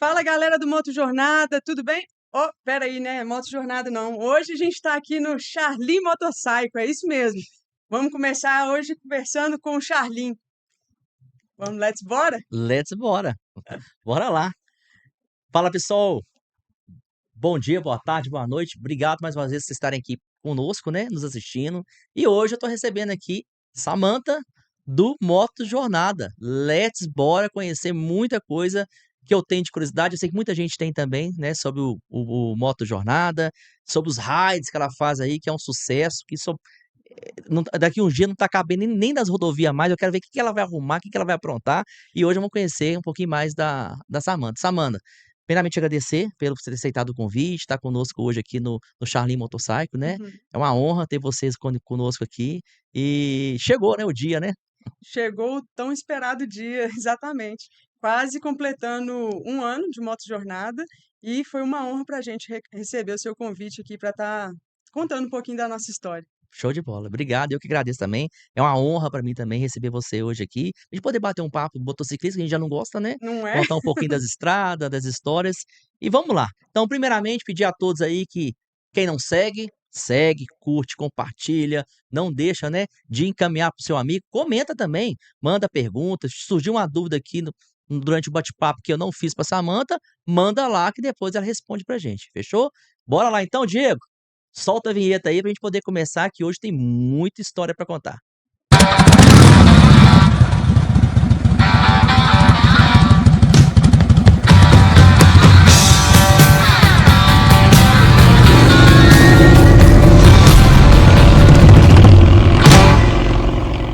Fala galera do Moto Jornada, tudo bem? Oh, pera aí, né? Moto Jornada não. Hoje a gente está aqui no Charlim Motorcycle, é isso mesmo. Vamos começar hoje conversando com o Charlim. Vamos, let's bora? Let's bora. Bora lá. Fala, pessoal. Bom dia, boa tarde, boa noite. Obrigado mais uma vez por vocês estarem aqui conosco, né, nos assistindo. E hoje eu tô recebendo aqui Samantha do Moto Jornada. Let's bora conhecer muita coisa que eu tenho de curiosidade. Eu sei que muita gente tem também, né, sobre o Moto Jornada, sobre os rides que ela faz aí, que é um sucesso, que isso daqui uns dias não tá cabendo nem das rodovias mais. Eu quero ver o que ela vai arrumar, o que ela vai aprontar. E hoje vamos conhecer um pouquinho mais da Samantha. Samantha, primeiramente agradecer pelo você ter aceitado o convite, estar conosco hoje aqui no Charlim Motorcycle, né? Uhum. É uma honra ter vocês conosco aqui. E chegou, né, o dia, né? Chegou o tão esperado dia, exatamente. Quase completando um ano de Moto Jornada e foi uma honra para a gente receber o seu convite aqui para estar contando um pouquinho da nossa história. Show de bola. Obrigado, eu que agradeço também. É uma honra para mim também receber você hoje aqui. A gente poder bater um papo do motociclista, que a gente já não gosta, né? Não é? Contar um pouquinho das estradas, das histórias. E vamos lá. Então, primeiramente, pedir a todos aí que quem não segue, segue, curte, compartilha, não deixa, né, de encaminhar para o seu amigo. Comenta também, manda perguntas. Se surgiu uma dúvida aqui durante o bate-papo que eu não fiz para Samantha, manda lá que depois ela responde pra gente. Fechou? Bora lá então, Diego. Solta a vinheta aí pra gente poder começar, que hoje tem muita história pra contar.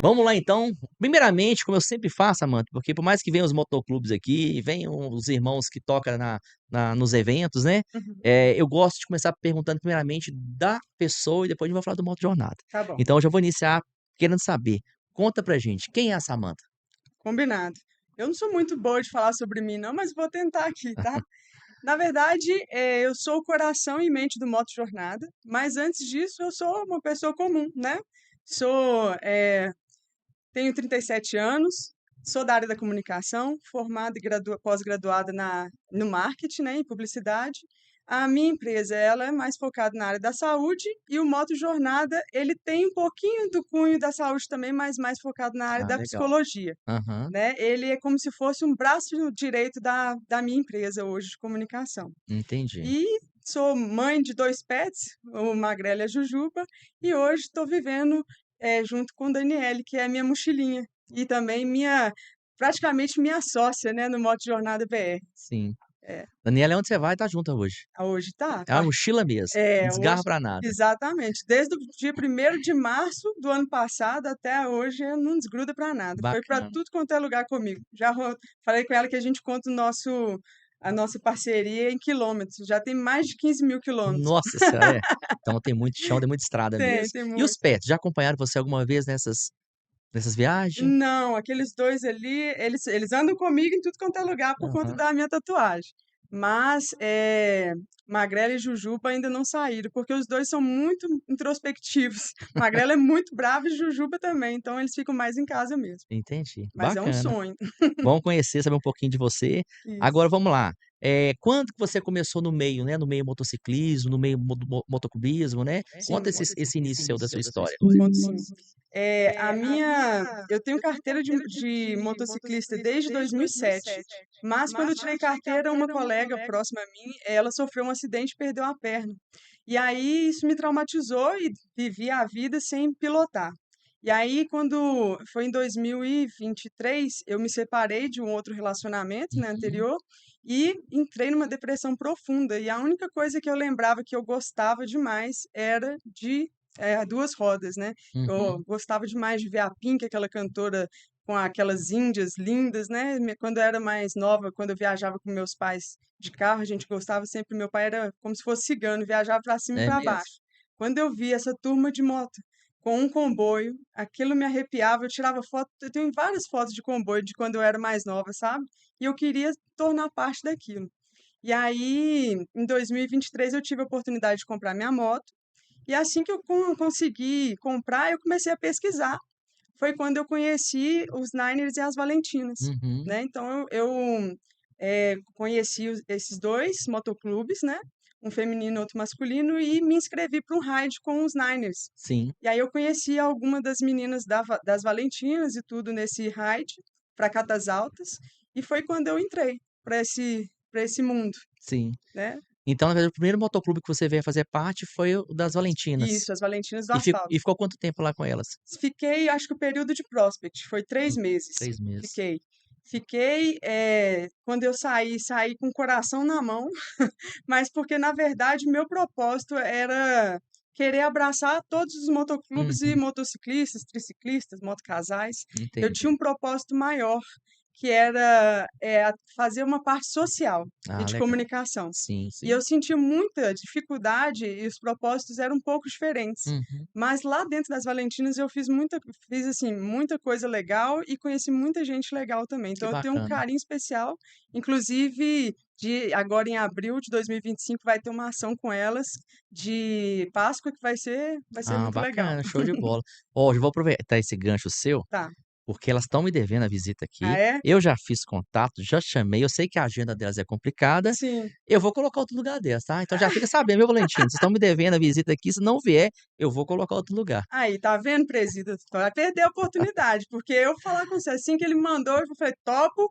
Vamos lá então. Primeiramente, como eu sempre faço, Amanda, porque por mais que venham os motoclubes aqui, venham os irmãos que tocam nos eventos, né? Uhum. Eu gosto de começar perguntando primeiramente da pessoa e depois a gente vai falar do Moto Jornada. Tá bom, Então eu já vou iniciar querendo saber. Conta pra gente, quem é a Samantha? combinado. Eu não sou muito boa de falar sobre mim, não, mas vou tentar aqui, tá? Na verdade, eu sou o coração e mente do Moto Jornada, mas antes disso eu sou uma pessoa comum, né? Sou, tenho 37 anos, sou da área da comunicação, formada e pós-graduada no marketing, né, em publicidade. A minha empresa, ela é mais focada na área da saúde e o Moto Jornada, ele tem um pouquinho do cunho da saúde também, mas mais focado na área Ah, da legal. psicologia, Aham, né? Ele é como se fosse um braço direito da minha empresa hoje de comunicação. entendi. E sou mãe de 2 pets, o Magrela e a Jujuba, e hoje estou vivendo, junto com Daniele, que é minha mochilinha, e também praticamente minha sócia, né, no Moto Jornada BR. Sim. É, Daniela, onde você vai, tá junto hoje. hoje tá, É uma mochila mesmo, não desgarra hoje pra nada. exatamente, desde o dia 1º de março do ano passado até hoje, não desgruda para nada, foi para Bacana. tudo quanto é lugar comigo. Falei com ela que a gente conta a nossa parceria em quilômetros, já tem mais de 15.000 quilômetros. Nossa senhora, é. Então tem muito chão, tem muita estrada Tem, mesmo. tem E os muito. pets, já acompanharam você alguma vez nessas viagens? Não, aqueles dois ali, eles andam comigo em tudo quanto é lugar por conta Aham. da minha tatuagem. Mas Magrela e Jujuba ainda não saíram, porque os dois são muito introspectivos. Magrela é muito brava e Jujuba também, então eles ficam mais em casa mesmo. Entendi, Mas é um bacana. sonho. Bom conhecer, saber um pouquinho de você. Agora Isso. vamos lá, quando que você começou no meio, né, no meio motociclismo, no meio motoclubismo, né? Conta Sim, esse início seu da sua história. conto sim. Eu tenho carteira de motociclista desde 2007, mas quando eu tirei carteira, uma colega próxima a mim, ela sofreu um acidente e perdeu a perna. E aí isso me traumatizou e vivi a vida sem pilotar. E aí, quando foi em 2023, eu me separei de um outro relacionamento, né, Uhum, anterior, e entrei numa depressão profunda. E a única coisa que eu lembrava que eu gostava demais era de 2 rodas, né? Eu uhum. gostava demais de ver a Pink, aquela cantora com aquelas índias lindas, né? Quando eu era mais nova, quando eu viajava com meus pais de carro, a gente gostava sempre. Meu pai era como se fosse cigano, viajava para cima e É para mesmo. baixo. Quando eu vi essa turma de moto com um comboio, aquilo me arrepiava. Eu tirava foto, eu tenho várias fotos de comboio de quando eu era mais nova, sabe? E eu queria tornar parte daquilo. E aí, em 2023, eu tive a oportunidade de comprar minha moto. E assim que eu consegui comprar, eu comecei a pesquisar. Foi quando eu conheci os Niners e as Valentinas, Uhum. né? Então eu conheci esses dois motoclubes, né? Um feminino e outro masculino, e me inscrevi para um ride com os Niners. Sim, E aí eu conheci alguma das meninas das Valentinas e tudo nesse ride, para Catas Altas, e foi quando eu entrei para esse mundo, sim. né? Então, na verdade, o primeiro motoclube que você veio fazer parte foi o das Valentinas. Isso, as Valentinas do E Asfalto. ficou quanto tempo lá com elas? Fiquei, acho que o período de prospect, foi 3 meses. 3 meses. Fiquei, quando eu saí com o coração na mão, mas porque, na verdade, meu propósito era querer abraçar todos os motoclubes e Uhum, motociclistas, triciclistas, motocasais. Eu tinha entendi. um propósito maior, que era fazer uma parte social e Ah, de legal. comunicação. Sim, E eu sim. senti muita dificuldade e os propósitos eram um pouco diferentes. Uhum. Mas lá dentro das Valentinas eu fiz assim, muita coisa legal e conheci muita gente legal também. Que Então eu tenho um bacana. carinho especial, inclusive agora em abril de 2025 vai ter uma ação com elas de Páscoa que vai ser Ah, muito legal. bacana, show de bola. Ó, já vou aproveitar esse gancho seu, Tá. porque elas estão me devendo a visita Ah, aqui. é? Eu já fiz contato, já chamei, eu sei que a agenda delas é complicada. Sim. Eu vou colocar outro lugar delas, tá? Então já fica sabendo, viu, Valentino? Vocês estão me devendo a visita aqui, se não vier, eu vou colocar outro lugar. Aí, tá vendo, presida? Vai perder a oportunidade, porque eu falar com você assim que ele mandou, eu falei, topo,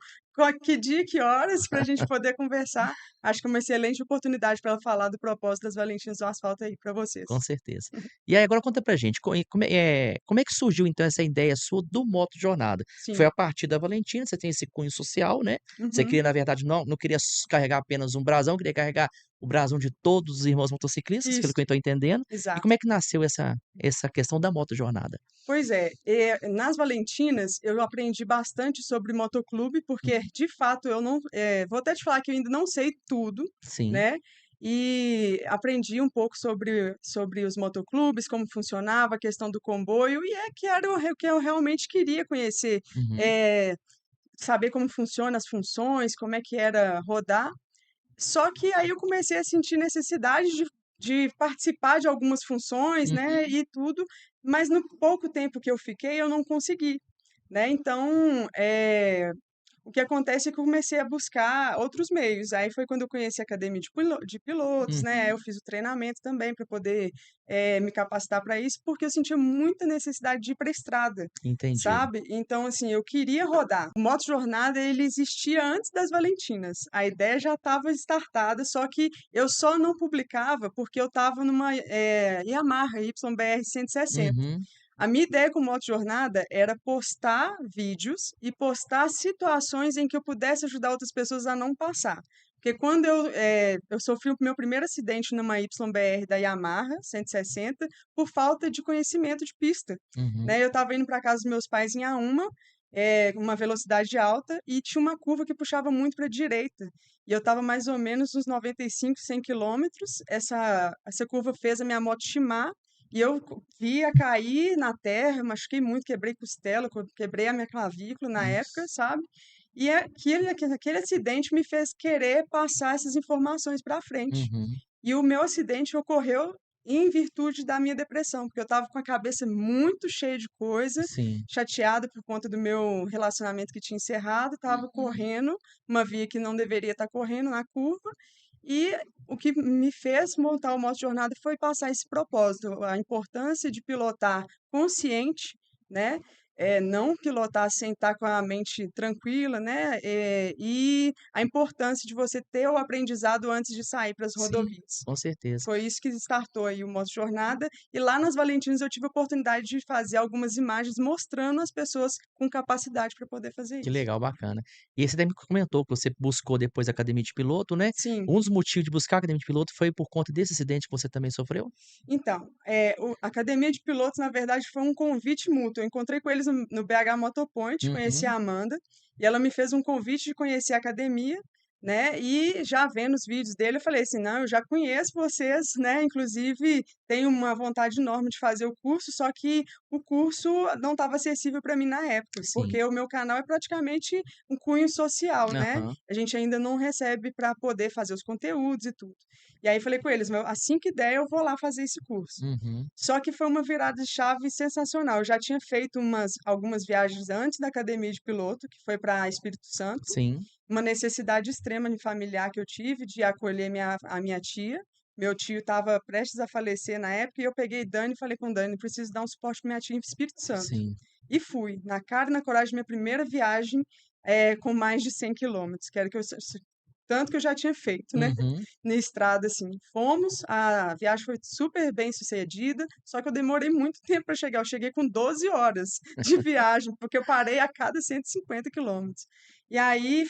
que dia, que horas, pra gente poder conversar. Acho que é uma excelente oportunidade para ela falar do propósito das Valentinas do Asfalto aí para Com vocês. certeza. E aí agora conta pra gente, como é que surgiu então essa ideia sua do Moto Jornada? Foi Sim. a partir da Valentina, você tem esse cunho social, né, você Uhum. queria na verdade não queria carregar apenas um brasão, queria carregar o brasão de todos os irmãos motociclistas, pelo Isso, que eu estou entendendo. E como exato. é que nasceu essa questão da Moto Jornada? Pois é, nas Valentinas eu aprendi bastante sobre motoclube, porque Uhum. de fato eu não, vou até te falar que eu ainda não sei tudo, Sim. né? E aprendi um pouco sobre os motoclubes, como funcionava, a questão do comboio, e que era o que eu realmente queria conhecer, Uhum. eh, saber como funcionam as funções, como é que era rodar. Só que aí eu comecei a sentir necessidade de participar de algumas funções, né, Uhum. e tudo, mas no pouco tempo que eu fiquei, eu não consegui, né? Então, o que acontece é que eu comecei a buscar outros meios. Aí foi quando eu conheci a academia de pilotos, né? Eu Uhum. fiz o treinamento também para poder me capacitar para isso, porque eu sentia muita necessidade de ir para a estrada, Entendi. sabe? Então, assim, eu queria rodar. O Moto Jornada, ele existia antes das Valentinas. A ideia já estava startada, só que eu só não publicava porque eu estava numa Yamaha YBR 160. Uhum. A minha ideia com o Moto Jornada era postar vídeos e postar situações em que eu pudesse ajudar outras pessoas a não passar. Porque quando eu sofri o meu primeiro acidente numa YBR da Yamaha 160 por falta de conhecimento de pista, Uhum. né? Eu estava indo para casa dos meus pais em A1, uma velocidade alta, e tinha uma curva que puxava muito para a direita. E eu estava mais ou menos uns 95, 100 quilômetros. Essa curva fez a minha moto chimar e eu via cair na terra, machuquei muito, quebrei costela, quebrei a minha clavícula na época, Nossa. sabe? E aquele acidente me fez querer passar essas informações para frente. Uhum. E o meu acidente ocorreu em virtude da minha depressão, porque eu estava com a cabeça muito cheia de coisa, Sim. chateada por conta do meu relacionamento que tinha encerrado, estava Uhum. correndo uma via que não deveria estar correndo na curva, e o que me fez montar o Moto Jornada foi passar esse propósito, a importância de pilotar consciente, né? Não pilotar sem estar com a mente tranquila, né? E a importância de você ter o aprendizado antes de sair para as Sim, rodovias. com certeza. Foi isso que startou aí o Moto Jornada. E lá nas Valentinas eu tive a oportunidade de fazer algumas imagens mostrando as pessoas com capacidade para poder fazer Que isso. legal, bacana. E aí você até me comentou que você buscou depois a academia de piloto, né. Sim. Um dos motivos de buscar a academia de piloto foi por conta desse acidente que você também sofreu? Então, a academia de pilotos, na verdade, foi um convite mútuo. Eu encontrei com eles no BH Motopoint, conheci a Uhum. Amanda, e ela me fez um convite de conhecer a academia, né? E já vendo os vídeos dele, eu falei assim: não, eu já conheço vocês, né? Inclusive, tenho uma vontade enorme de fazer o curso, só que o curso não estava acessível para mim na época, Sim. porque o meu canal é praticamente um cunho social, né? Aham. A gente ainda não recebe para poder fazer os conteúdos e tudo. E aí falei com eles, assim que der, eu vou lá fazer esse curso. Uhum. Só que foi uma virada de chave sensacional. Eu já tinha feito algumas viagens antes da academia de piloto, que foi para Espírito Santo, Sim. uma necessidade extrema familiar que eu tive de acolher a minha tia. Meu tio estava prestes a falecer na época e eu peguei Dani e falei com Dani, preciso dar um suporte para minha tia em Espírito Santo. Sim. E fui, na cara e na coragem, minha primeira viagem com mais de 100 quilômetros, que era que eu, tanto que eu já tinha feito, né? Uhum. Na estrada, assim. Fomos, a viagem foi super bem sucedida, só que eu demorei muito tempo para chegar. Eu cheguei com 12 horas de viagem, porque eu parei a cada 150 quilômetros. E aí,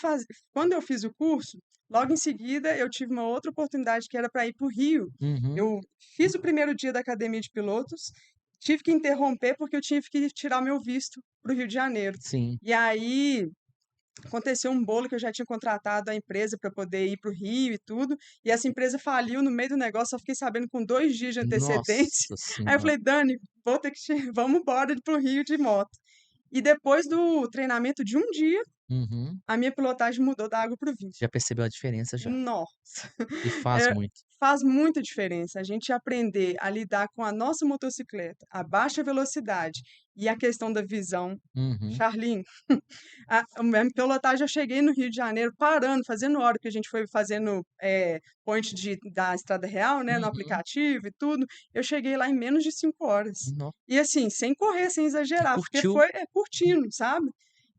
quando eu fiz o curso, logo em seguida, eu tive uma outra oportunidade que era para ir para o Rio. Uhum. Eu fiz o primeiro dia da academia de pilotos, tive que interromper porque eu tive que tirar o meu visto para o Rio de Janeiro. Sim. E aí aconteceu um bolo que eu já tinha contratado a empresa para poder ir para o Rio e tudo, e essa empresa faliu no meio do negócio, só fiquei sabendo com 2 dias de antecedência. Nossa Aí eu senhora. falei, Dani, vou ter que vamos embora para o Rio de moto. E depois do treinamento de um dia, Uhum. a minha pilotagem mudou da água para o vinho. Já percebeu a diferença já. Nossa, E faz é, muito. faz muita diferença a gente aprender a lidar com a nossa motocicleta, a baixa velocidade e a questão da visão. Uhum. Charlene, a minha pilotagem, eu cheguei no Rio de Janeiro parando, fazendo hora, que a gente foi fazendo point da Estrada Real, né, no Uhum. aplicativo e tudo. Eu cheguei lá em menos de 5 horas. No E assim, sem correr, sem e exagerar, porque curtiu. foi curtindo, sabe?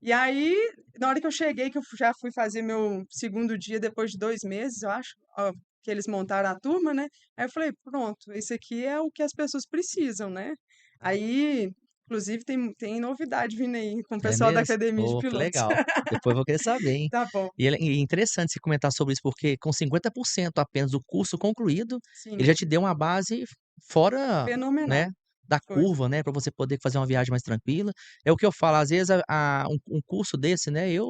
E aí, na hora que eu cheguei, que eu já fui fazer meu segundo dia depois de 2 meses, eu acho, ó, que eles montaram a turma, né? Aí eu falei, pronto, isso aqui é o que as pessoas precisam, né? Aí, inclusive, tem novidade vindo aí com o É pessoal da mesmo? Academia de Oh, que Pilotos. legal. Depois eu vou querer saber, hein. Tá bom, E é interessante você comentar sobre isso, porque com 50% apenas do curso concluído, ele sim, já te deu uma base fora, né, fenomenal. da Foi. curva, né, para você poder fazer uma viagem mais tranquila. É o que eu falo, às vezes um curso desse, né, eu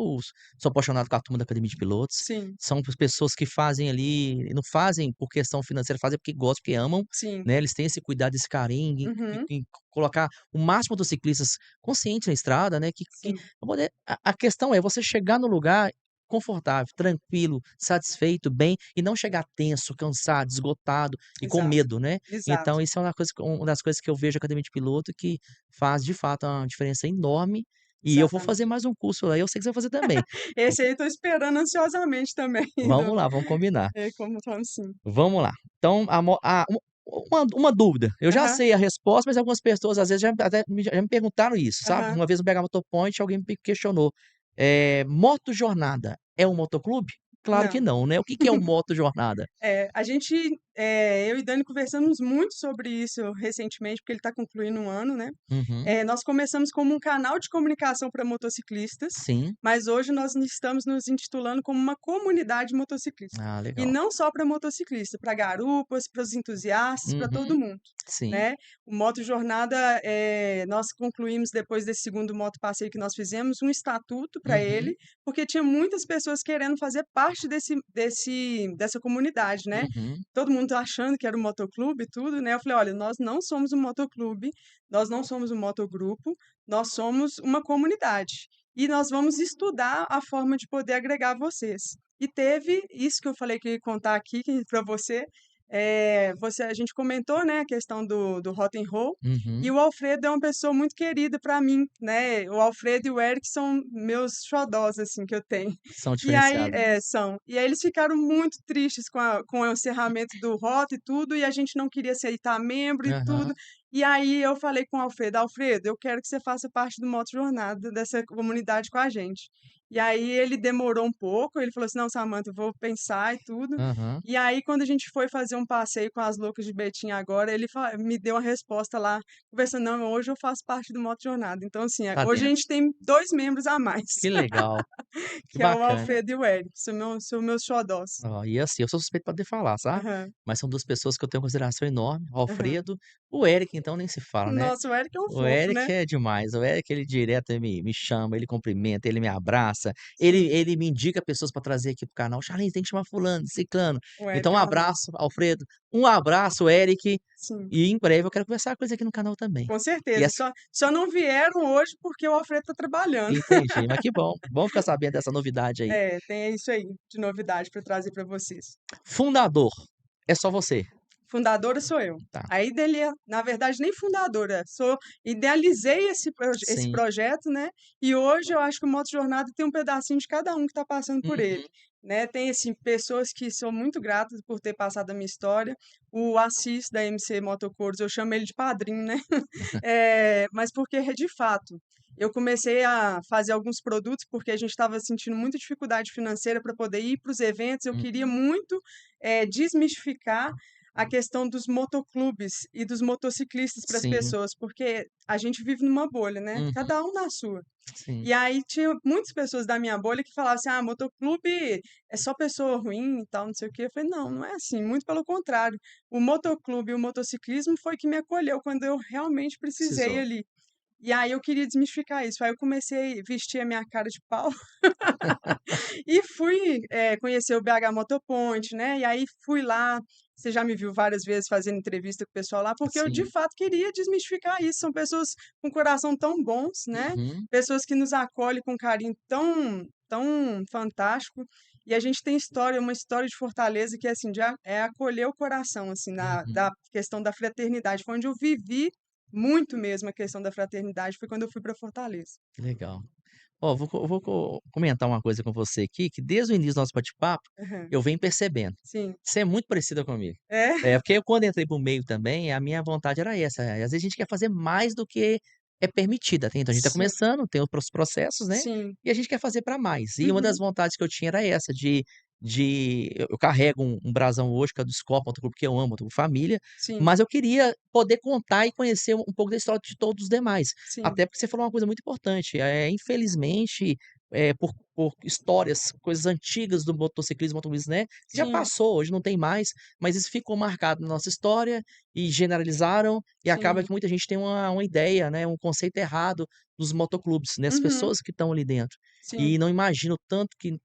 sou apaixonado com a turma da academia de pilotos, Sim, são pessoas que fazem ali não fazem por questão financeira, fazem porque gostam, porque amam, sim. né, eles têm esse cuidado, esse carinho Uhum, em colocar o máximo de motociclistas conscientes na estrada, né, que sim, pra poder a questão é você chegar no lugar confortável, tranquilo, satisfeito, bem, e não chegar tenso, cansado, esgotado e com exato, medo, né. exato. Então isso é uma das coisas que eu vejo a academia de piloto que faz de fato uma diferença enorme, e eu vou fazer Exatamente. mais um curso lá, eu sei que você vai fazer também. Esse aí eu tô esperando ansiosamente também. Vamos lá, vamos combinar. Como falando sim. Vamos lá. Então a mo a uma dúvida, eu já Aham, sei a resposta, mas algumas pessoas às vezes já me perguntaram isso, sabe. aham. Uma vez no BH Motopoint alguém me questionou, Motojornada é um motoclube? Claro que Não. não, né. O que que é o Motojornada? A gente, eu e Dani conversamos muito sobre isso recentemente, porque ele está concluindo um ano, né? Uhum. Nós começamos como um canal de comunicação para motociclistas, Sim. mas hoje nós estamos nos intitulando como uma comunidade motociclista. Ah, E legal. não só para motociclista, para garupas, para os entusiastas, para todo Uhum. mundo, Sim. né? O Moto Jornada, nós concluímos depois desse segundo moto passeio que nós fizemos um estatuto para Uhum. ele, porque tinha muitas pessoas querendo fazer parte dessa comunidade, né? Uhum. Todo mundo achando que era um motoclube e tudo, né? Eu falei, olha, nós não somos um motoclube, nós não somos um motogrupo, nós somos uma comunidade. E nós vamos estudar a forma de poder agregar vocês. E teve isso que eu falei que ia contar aqui para você. A gente comentou, né, a questão do rock and roll. E Uhum. o Alfredo é uma pessoa muito querida para mim, né? O Alfredo e o Eric são meus xodós, assim, que eu tenho. São E aí, diferenciados. são. E aí eles ficaram muito tristes com o encerramento do ROT e tudo, e a gente não queria aceitar membro e Aham. tudo. E aí eu falei com o Alfredo, Alfredo, eu quero que você faça parte do Moto Jornada, dessa comunidade com a gente. E aí ele demorou um pouco, ele falou assim, não, Samantha, eu vou pensar e tudo. Aham. E aí, quando a gente foi fazer um passeio com as loucas de Betim agora, ele me deu uma resposta lá, conversando, não, hoje eu faço parte do Moto Jornada. Então, assim, Tá hoje a dentro. gente tem 2 membros a mais, Que legal, que que é o bacana. Alfredo e o Eric, são meus xodós. Ó, e assim, eu sou suspeito pra poder falar, sabe. Aham, Mas são 2 pessoas que eu tenho consideração enorme, o aham. Alfredo, o Eric então nem se fala, né. Nossa, o Eric é um O fofo, Eric né? é demais, o Eric ele direto ele me chama, ele cumprimenta, ele me abraça, Sim, ele me indica pessoas pra trazer aqui para o canal: "Charlene, tem que chamar fulano, ciclano". o Então Eric um é um amor. abraço, Alfredo, um abraço, Eric, Sim, e em breve eu quero conversar com eles aqui no canal também. com E certeza. essa Só não vieram hoje porque o Alfredo tá trabalhando. entendi, mas que bom ficar sabendo dessa novidade aí. Tem isso aí de novidade para trazer para vocês. Fundador, é só você? Fundadora sou eu. Tá. Aí dele, na verdade, nem fundadora, idealizei esse Sim. projeto, né? E hoje eu acho que o Moto Jornada tem um pedacinho de cada um que está passando por ele, Uhum. né? Tem assim pessoas que sou muito gratas por ter passado a minha história. O Assis da MC Motocouros, eu chamo ele de padrinho, né? Mas porque de fato eu comecei a fazer alguns produtos porque a gente estava sentindo muita dificuldade financeira para poder ir para os eventos. Eu queria Uhum. muito desmistificar a questão dos motoclubes e dos motociclistas para as Sim. pessoas, porque a gente vive numa bolha, né? Uhum. Cada um na sua. Sim. E aí tinha muitas pessoas da minha bolha que falavam assim: ah, motoclube é só pessoa ruim e tal, não sei o quê. Eu falei: não, não é assim, muito pelo contrário. O motoclube e o motociclismo foi que me acolheu quando eu realmente precisei Precisou. ali. E aí eu queria desmistificar isso. Aí eu comecei a vestir a minha cara de pau e fui conhecer o BH Motopoint, né? E aí fui lá. Você já me viu várias vezes fazendo entrevista com o pessoal lá, porque eu de Sim. fato queria desmistificar isso. São pessoas com coração tão bons, né? Uhum. Pessoas que nos acolhem com um carinho tão fantástico. E a gente tem história, uma história de Fortaleza que assim já é acolher o coração, assim, da Uhum. questão da fraternidade. Foi onde eu vivi muito mesmo a questão da fraternidade, foi quando eu fui para Fortaleza. Legal. Ó, vou comentar uma coisa com você aqui, que desde o início do nosso bate-papo, Aham. eu venho percebendo. Sim. Você é muito parecida comigo. É? Porque eu quando entrei para o meio também, a minha vontade era essa, às vezes a gente quer fazer mais do que é permitido, até então a gente está Sim, começando, tem os processos, né, sim. e a gente quer fazer para mais. E uma das Uhum. vontades que eu tinha era essa, eu carrego um brasão hoje que é do Skol Motoclube, porque eu amo Motoclube Família, Sim, mas eu queria poder contar e conhecer um pouco da história de todos os demais. sim. Até porque você falou uma coisa muito importante, infelizmente, por histórias, coisas antigas do motociclismo, automobilismo, né, já Sim, passou, hoje não tem mais, mas isso ficou marcado na nossa história e generalizaram, e acaba sim. que muita gente tem uma ideia, né, um conceito errado dos motoclubes, né, as Uhum. pessoas que estão ali dentro. Sim, E não imagino tanto que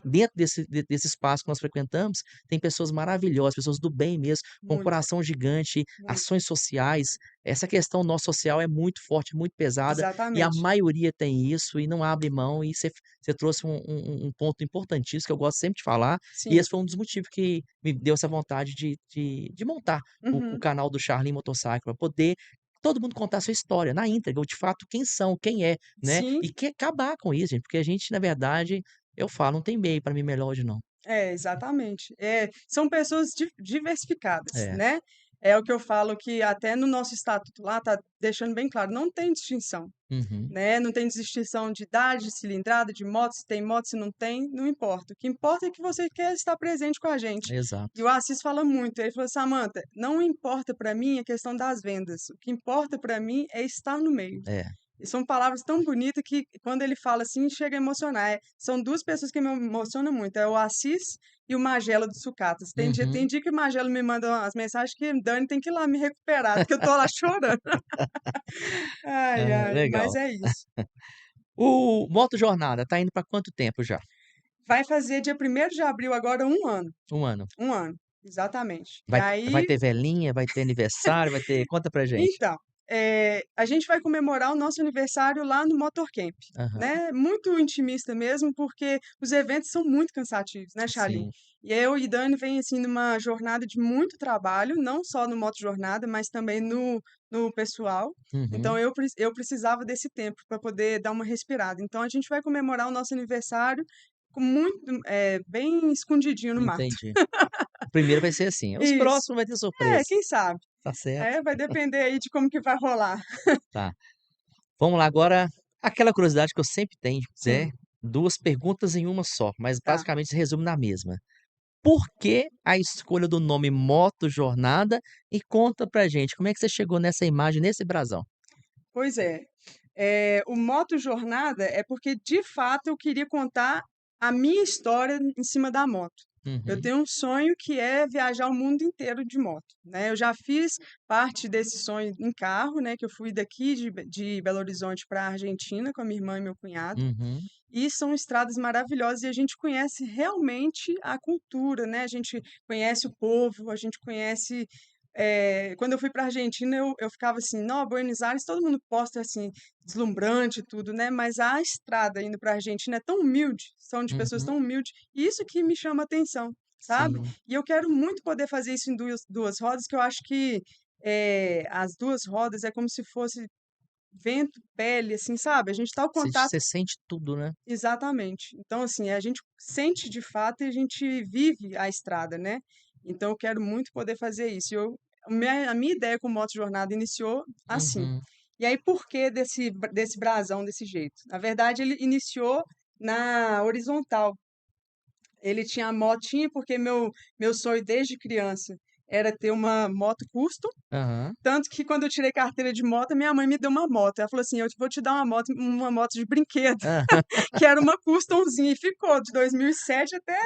dentro desse espaço que nós frequentamos, tem pessoas maravilhosas, pessoas do bem mesmo, com um muito, coração gigante, muito. ações sociais. Essa questão nossa social é muito forte, muito pesada, e a Exatamente. maioria tem isso e não abre mão, e você trouxe um ponto importantíssimo que eu gosto sempre de falar, e Sim. esse foi um dos motivos que me deu essa vontade de montar o Uhum. canal do Charlie Motorcycle, para poder todo mundo contar a sua história na íntegra, ou de fato quem são, quem é, né, Sim. e que acabar com isso, gente, porque a gente, na verdade, eu falo, não tem meio para mim melhor hoje não. É, exatamente. São pessoas diversificadas, É. né? É o que eu falo que até no nosso estatuto lá tá deixando bem claro, não tem distinção, Uhum. né? Não tem distinção de idade, de cilindrada, de moto, se tem moto, se não tem, não importa. O que importa é que você quer estar presente com a gente. E Exato. o Assis fala muito, ele falou, Samantha, não importa para mim a questão das vendas, o que importa para mim é estar no meio. É. E são palavras tão bonitas que quando ele fala assim, chega a emocionar. São duas pessoas que me emocionam muito, é o Assis e o Magela do Sucatas. Tem Uhum. dia que o Magela me manda as mensagens que Dani tem que ir lá me recuperar, porque eu tô lá chorando. Ai, É, ai, mas legal. é isso. O Moto Jornada tá indo para quanto tempo já? Vai fazer dia 1º de abril agora 1 ano. Um ano. 1 ano, exatamente. E Vai aí, ter velhinha, vai ter aniversário, vai ter conta pra gente. então, a gente vai comemorar o nosso aniversário lá no Motorcamp, Aham. né? Muito intimista mesmo, porque os eventos são muito cansativos, né, Charlene? Sim. E eu e Dani vem assim numa jornada de muito trabalho, não só no Moto Jornada, mas também no pessoal. Então Uhum. eu precisava desse tempo para poder dar uma respirada. Então a gente vai comemorar o nosso aniversário com muito, bem escondidinho no mato. Entendi. O primeiro vai ser assim, os Isso. próximos vai ter surpresa. Quem sabe? Tá certo? Vai depender aí de como que vai rolar. Tá. Vamos lá agora, aquela curiosidade que eu sempre tenho, né, Sim, 2 perguntas em uma só, mas tá. basicamente se resume na mesma. Por que a escolha do nome Moto Jornada? E conta pra gente, como é que você chegou nessa imagem, nesse brasão? Pois é. O Moto Jornada é porque, de fato, eu queria contar a minha história em cima da moto. Eu Uhum. tenho um sonho que é viajar o mundo inteiro de moto, né? Eu já fiz parte desse sonho em carro, né? Que eu fui daqui de Belo Horizonte para a Argentina com a minha irmã e meu cunhado. Uhum. E são estradas maravilhosas e a gente conhece realmente a cultura, né? A gente conhece o povo, a gente conhece. Quando eu fui para a Argentina, eu ficava assim, não, Buenos Aires, todo mundo posta assim, deslumbrante e tudo, né? Mas a estrada indo para a Argentina é tão humilde, são de pessoas Uhum. tão humildes, e isso que me chama a atenção. sabe? Sim. E eu quero muito poder fazer isso em duas rodas, que eu acho que as duas rodas é como se fosse vento, pele, assim, sabe? A gente tá ao contato. Você sente tudo, né? Exatamente. Então, assim, a gente sente de fato e a gente vive a estrada, né? Então, eu quero muito poder fazer isso. A minha ideia com o Moto Jornada iniciou assim. Uhum. E aí, por que desse brasão desse jeito? Na verdade, ele iniciou na horizontal. Ele tinha a motinha, porque meu sonho desde criança era ter uma moto custom. Aham. Tanto que quando eu tirei carteira de moto, minha mãe me deu uma moto. Ela falou assim: eu vou te dar uma moto de brinquedo, Aham. que era uma customzinha, e ficou de 2007 até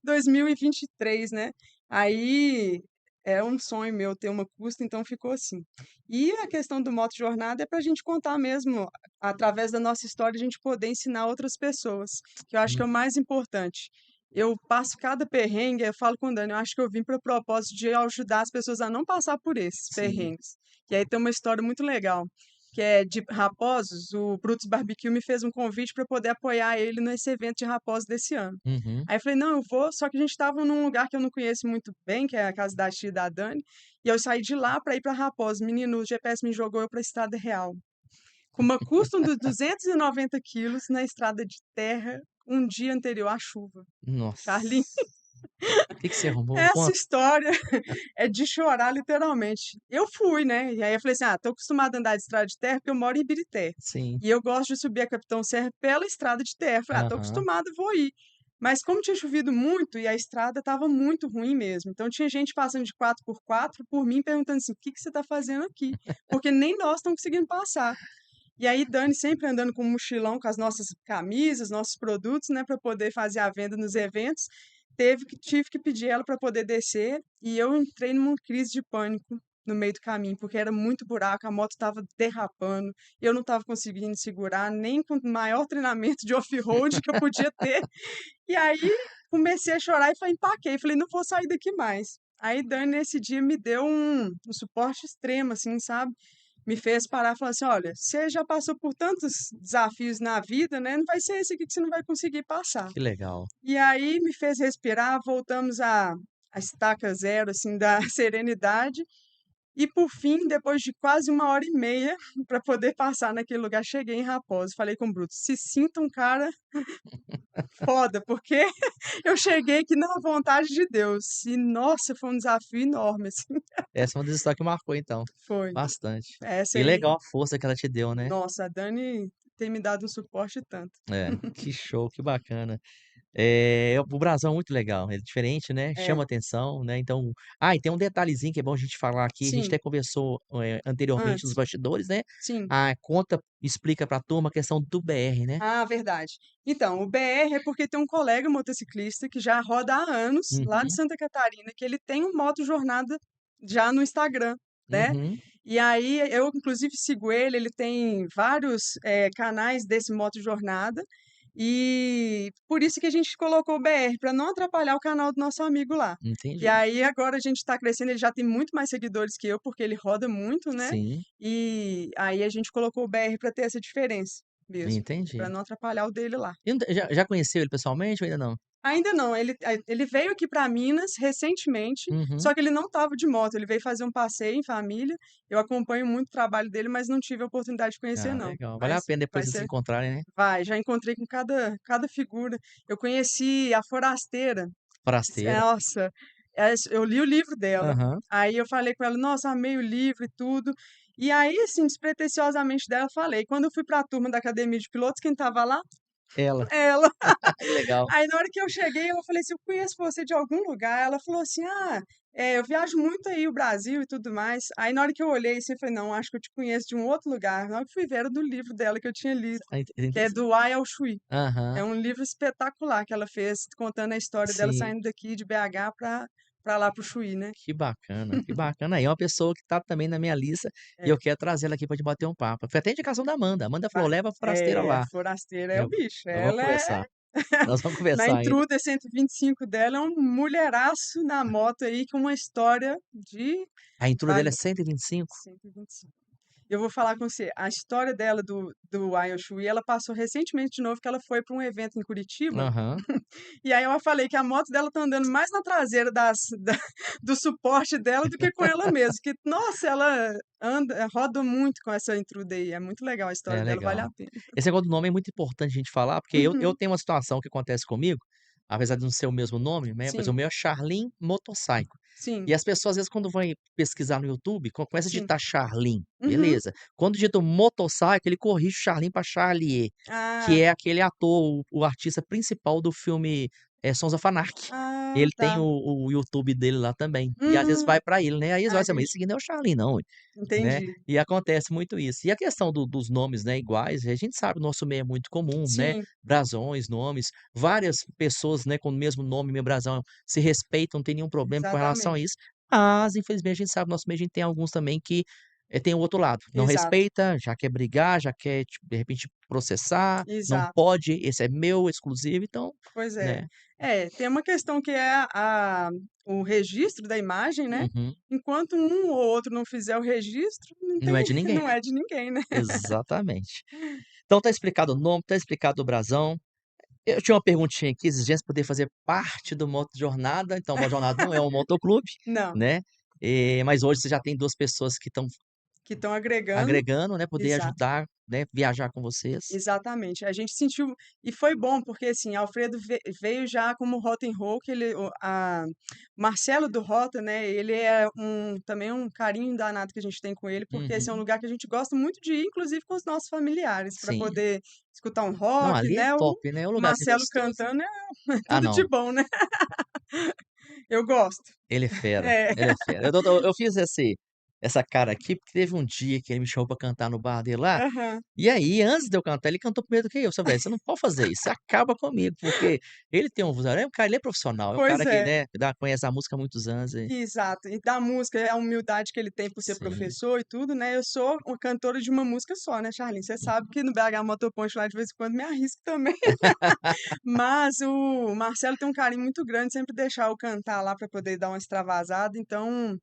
2023, né? Aí é um sonho meu ter uma custom, então ficou assim. E a questão do Moto Jornada é para a gente contar mesmo, através da nossa história, a gente poder ensinar outras pessoas, que eu acho que é o mais importante. Eu passo cada perrengue, eu falo com o Dani, eu acho que eu vim para o propósito de ajudar as pessoas a não passar por esses Sim. perrengues. E aí tem uma história muito legal, que é de Raposos. O Brutus Barbecue me fez um convite para poder apoiar ele nesse evento de Raposos desse ano. Uhum. Aí eu falei, não, eu vou, só que a gente estava num lugar que eu não conheço muito bem, que é a casa da tia e da Dani, e eu saí de lá para ir para Raposos. Menino, o GPS me jogou eu para a Estrada Real, com uma custom de 290 quilos na estrada de terra, um dia anterior à chuva. Carlinhos, Nossa. O que que você arrumou? Me essa conta. história é de chorar, literalmente. Eu fui, né? E aí eu falei assim: ah, tô acostumada a andar de estrada de terra porque eu moro em Ibirité. Sim. E eu gosto de subir a Capitão Serra pela estrada de terra. Eu falei, ah, tô Aham. acostumada, vou ir. Mas como tinha chovido muito e a estrada estava muito ruim mesmo, então tinha gente passando de 4x4 por mim perguntando assim: o que que você está fazendo aqui? Porque nem nós estamos conseguindo passar. E aí, Dani sempre andando com um mochilão com as nossas camisas, nossos produtos, né, para poder fazer a venda nos eventos. Tive que pedir ela para poder descer e eu entrei numa crise de pânico no meio do caminho, porque era muito buraco, a moto estava derrapando, eu não estava conseguindo segurar, nem com o maior treinamento de off-road que eu podia ter. E aí comecei a chorar e falei, empaquei, falei, não vou sair daqui mais. Aí Dani nesse dia me deu um suporte extremo, assim, sabe? Me fez parar e falar assim, olha, você já passou por tantos desafios na vida, né? Não vai ser esse aqui que você não vai conseguir passar. Que legal. E aí me fez respirar, voltamos à estaca zero, assim, da serenidade. E por fim, depois de quase 1h30 para poder passar naquele lugar, cheguei em Raposo. Falei com o Bruto, se sinta um cara foda, porque eu cheguei aqui na vontade de Deus. E nossa, foi um desafio enorme, assim. Essa é uma das histórias que marcou então, Foi. bastante. Essa E aí, legal a força que ela te deu, né. nossa, a Dani tem me dado um suporte tanto. É, que show, que bacana. O brasão é muito legal, é diferente, né, É, chama atenção, né, então e tem um detalhezinho que é bom a gente falar aqui, a gente sim, até conversou, anteriormente nos antes, bastidores, né. sim. Conta, explica pra turma a questão do BR, né. Ah, verdade. Então, o BR é porque tem um colega motociclista que já roda há anos, lá de Uhum, Santa Catarina, que ele tem um moto jornada já no Instagram, né? uhum. E aí eu, inclusive, sigo ele, ele tem vários canais desse moto jornada, e por isso que a gente colocou o BR, para não atrapalhar o canal do nosso amigo lá. E Entendi. aí agora a gente está crescendo, ele já tem muito mais seguidores que eu, porque ele roda muito, né? Sim, E aí a gente colocou o BR para ter essa diferença mesmo, para entendi. não atrapalhar o dele lá. E não já conheceu ele pessoalmente ou ainda não? Ainda não, ele veio aqui para Minas recentemente, Uhum. só que ele não estava de moto, ele veio fazer um passeio em família. Eu acompanho muito o trabalho dele, mas não tive a oportunidade de conhecer não. Legal. Vale a Mas pena vai depois vocês se ser encontrarem, né. vai, já encontrei com cada figura. Eu conheci a Forasteira. Forasteira. Nossa, eu li o livro dela. Aham. Aí eu falei com ela: "Nossa, amei o livro e tudo". E aí, assim, despretensiosamente dela, eu falei. Quando eu fui para a turma da academia de pilotos, quem estava lá? Ela. Ela. Que legal. Aí na hora que eu cheguei, eu falei assim: "Eu conheço você de algum lugar". Ela falou assim: eu viajo muito aí o Brasil e tudo mais". Aí na hora que eu olhei assim, eu falei: "Não, acho que eu te conheço de um outro lugar". Na hora que fui ver, era do livro dela que eu tinha lido, que é Do Ai ao Chuí. É Aham. um livro espetacular que ela fez, contando a história dela Sim. saindo daqui de BH para lá para o Chuí, né. Que bacana, que bacana. Aí é uma pessoa que tá também na minha lista e É, eu quero trazer ela aqui pra gente bater um papo. Foi até indicação da Amanda. A Amanda falou: vai. "Leva a forasteira lá". Forasteira é É, o bicho. nós vamos Ela é conversar. Nós vamos na conversar ainda. Intruder 125 dela, é um mulheraço na moto aí com uma história de A intro dela é vale 125? 125. Eu vou falar com você, a história dela do Ayoshui, ela passou recentemente de novo, que ela foi para um evento em Curitiba, Aham. e aí eu falei que a moto dela tá andando mais na traseira do suporte dela do que com ela mesma, que, nossa, ela roda muito com essa intruder aí, é muito legal a história É dela, vale a legal. pena. Esse negócio do nome é muito importante a gente falar, porque eu Uhum, tenho uma situação que acontece comigo, apesar de não ser o mesmo nome, né, mas o sim, meu é Charlin Motorcycle. E sim, as pessoas, às vezes, quando vão pesquisar no YouTube, começa a sim. digitar Charlin, Uhum. beleza. Quando digita Motorcycle, ele corrige o Charlin para Charlier, que Ah, é aquele ator, o artista principal do filme, Sons of Anarchy. ah, Ele tem tá. o YouTube dele lá também, e às vezes Hum, vai pra ele, né, aí eles olham assim: "Mas entendi, esse aqui não é o Charlin não". Né, entendi. e acontece muito isso. E a questão dos nomes, né, iguais, a gente sabe, o nosso meio é muito comum, né, Sim, brasões, nomes, várias pessoas, né, com o mesmo nome, mesmo brasão, se respeitam, não tem nenhum problema com relação a exatamente. isso, mas infelizmente a gente sabe, no nosso meio a gente tem alguns também que, tem o outro lado, não Exato, respeita, já quer brigar, já quer, de repente, processar, não exato. pode, esse é meu, exclusivo, então, Pois é. né. É, tem uma questão que é o registro da imagem, né? Uhum. Enquanto um ou outro não fizer o registro, não Não é tem, de ninguém. não é de ninguém, né? Exatamente. Então tá explicado o nome, tá explicado o brasão. Eu tinha uma perguntinha aqui, exigência poder fazer parte do Motojornada, então o Motojornada não é um motoclube, Não, né, mas hoje você já tem 2 pessoas que estão que estão agregando. agregando, né, poder Exato. ajudar, né, viajar com vocês. Exatamente. A gente sentiu e foi bom, porque, assim, Alfredo veio já como Rock and Roll, que ele Marcelo do Rota, né, ele é também um carinho danado que a gente tem com ele, porque esse é um Uhum. lugar que a gente gosta muito de ir, inclusive com os nossos familiares, para Sim. poder escutar um Não, rock, ali é né, o top, né, é um lugarzinho Marcelo gostoso. cantando é Ah, tudo de não, bom, né. Eu gosto. ele é fera, É. ele é fera. Eu fiz essa cara aqui, porque teve um dia que ele me chamou pra cantar no bar dele lá. Aham. E aí, antes de eu cantar, ele cantou primeiro do que eu. Eu falei: "Velho, você não pode fazer isso, você acaba comigo", porque ele tem um vozeirão, ele é profissional, é um Pois cara que, é. né, conhece a música há muitos anos e Exato. E da música, é a humildade que ele tem por ser sim. professor e tudo, né, eu sou uma cantora de uma música só, né, Charlene, você sabe que no BH Motoponto lá de vez em quando me arrisco também. Mas o Marcelo tem um carinho muito grande, sempre deixar eu cantar lá para poder dar uma extravasada, então,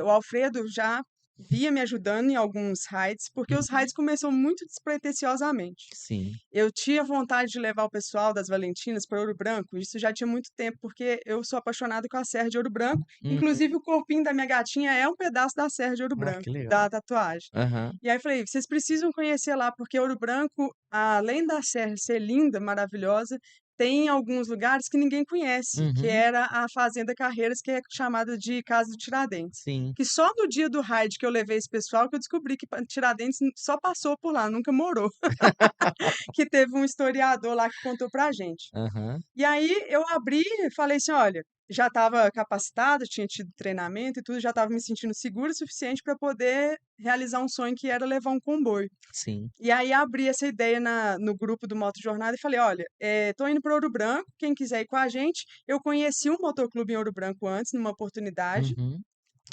o Alfredo já via me ajudando em alguns rides, porque os Uhum. rides começou muito despretensiosamente. Sim. Eu tinha vontade de levar o pessoal das Valentinas para Ouro Branco, isso já tinha muito tempo, porque eu sou apaixonada com a Serra de Ouro Branco, Uhum. inclusive o corpinho da minha gatinha é um pedaço da Serra de Ouro Ah, Branco, que legal. da tatuagem. Aham. E aí eu falei: "Vocês precisam conhecer lá, porque Ouro Branco, além da serra ser linda, maravilhosa, tem alguns lugares que ninguém conhece", que Uhum. era a Fazenda Carreiras, que é chamada de Casa do Tiradentes. Sim. Que só no dia do raid que eu levei esse pessoal que eu descobri que Tiradentes só passou por lá, nunca morou. Que teve um historiador lá que contou pra gente. Aham. E aí eu abri e falei assim: "Olha", já estava capacitada, tinha tido treinamento e tudo, já estava me sentindo segura o suficiente para poder realizar um sonho que era levar um comboio. Sim. E aí abri essa ideia no grupo do Moto Jornada e falei: "Olha, tô indo para Ouro Branco, quem quiser ir com a gente". Eu conheci um motoclube em Ouro Branco antes, numa oportunidade, Uhum.